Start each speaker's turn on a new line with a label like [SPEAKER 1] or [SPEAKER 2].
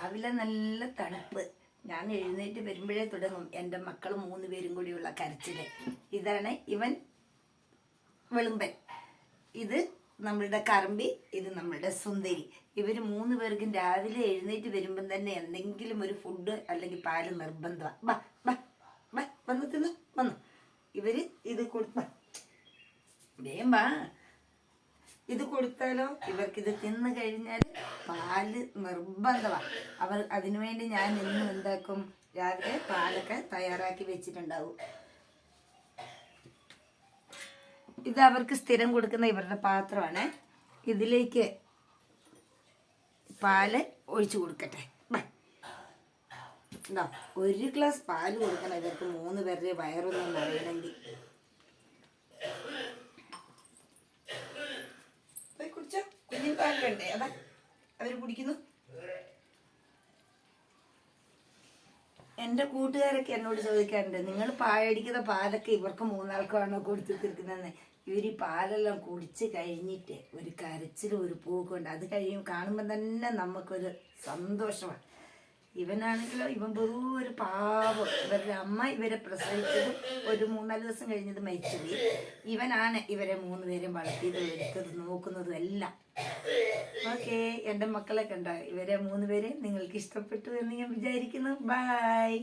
[SPEAKER 1] രാവിലെ നല്ല തണുപ്പ്. ഞാൻ എഴുന്നേറ്റ് വരുമ്പോഴേ തുടങ്ങും എൻ്റെ മക്കൾ 3 പേരും കൂടിയുള്ള കരച്ചില്. ഇതാണ് ഇവൻ വെളുമ്പൻ, ഇത് നമ്മളുടെ കറമ്പി, ഇത് നമ്മളുടെ സുന്ദരി. ഇവർ 3 പേർക്കും രാവിലെ എഴുന്നേറ്റ് വരുമ്പം തന്നെ എന്തെങ്കിലും ഒരു ഫുഡ് അല്ലെങ്കിൽ പാല് നിർബന്ധമാണ്. ബാ ബാ ബാ വന്ന് തിന്നു വന്നു. ഇവർ ഇത് കൊടുത്ത വേം വാ, ഇത് കൊടുത്താലോ ഇവർക്കിത് തിന്ന് കഴിഞ്ഞാൽ പാല് നിർബന്ധമാണ്. അതിനുവേണ്ടി ഞാൻ ഇന്നും എന്താക്കും, രാവിലെ പാലൊക്കെ തയ്യാറാക്കി വെച്ചിട്ടുണ്ടാവും. ഇത് അവർക്ക് സ്ഥിരം കൊടുക്കുന്ന ഇവരുടെ പാത്രമാണ്. ഇതിലേക്ക് പാല് ഒഴിച്ചു കൊടുക്കട്ടെ. എന്താ 1 ഗ്ലാസ് പാല് കൊടുക്കണം ഇവർക്ക് 3 പേരുടെ വയറൊന്നും നിറയണമെങ്കിൽ. കുടിച്ചോ, കുഞ്ഞിന് പാൽ വേണ്ടേ? അതാ അവർ കുടിക്കുന്നു. എൻ്റെ കൂട്ടുകാരൊക്കെ എന്നോട് ചോദിക്കാറുണ്ട്, നിങ്ങൾ പായടിക്കുന്ന പാലൊക്കെ ഇവർക്ക് 3 ആൾക്കാണോ കൊടുത്തു തീർക്കുന്നതെന്ന്. ഇവർ ഈ പാലെല്ലാം കുടിച്ച് കഴിഞ്ഞിട്ട് ഒരു കരച്ചിലും ഒരു പൂക്കുണ്ട്. അത് കാണുമ്പോൾ തന്നെ നമുക്കൊരു സന്തോഷമാണ്. ഇവനാണെങ്കിലോ ഇവൻ വെറും ഒരു പാവം. ഇവരുടെ അമ്മ ഇവരെ പ്രസവിച്ചതും ഒരു 3-4 ദിവസം കഴിഞ്ഞത് മരിച്ചുപോയി. ഇവനാണ് ഇവരെ 3 പേരും വളർത്തിയതും എടുത്തതും നോക്കുന്നതും എല്ലാം. ഓക്കെ, എൻ്റെ മക്കളെ കണ്ടോ? ഇവരെ 3 പേരെ നിങ്ങൾക്ക് ഇഷ്ടപ്പെട്ടു എന്ന് ഞാൻ വിചാരിക്കുന്നു. ബൈ.